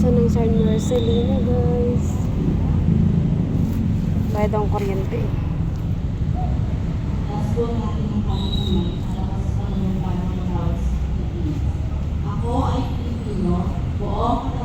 Plaza ng San Marcelino, guys. Bayad ang kuryente. Ako ay Pilipino, buong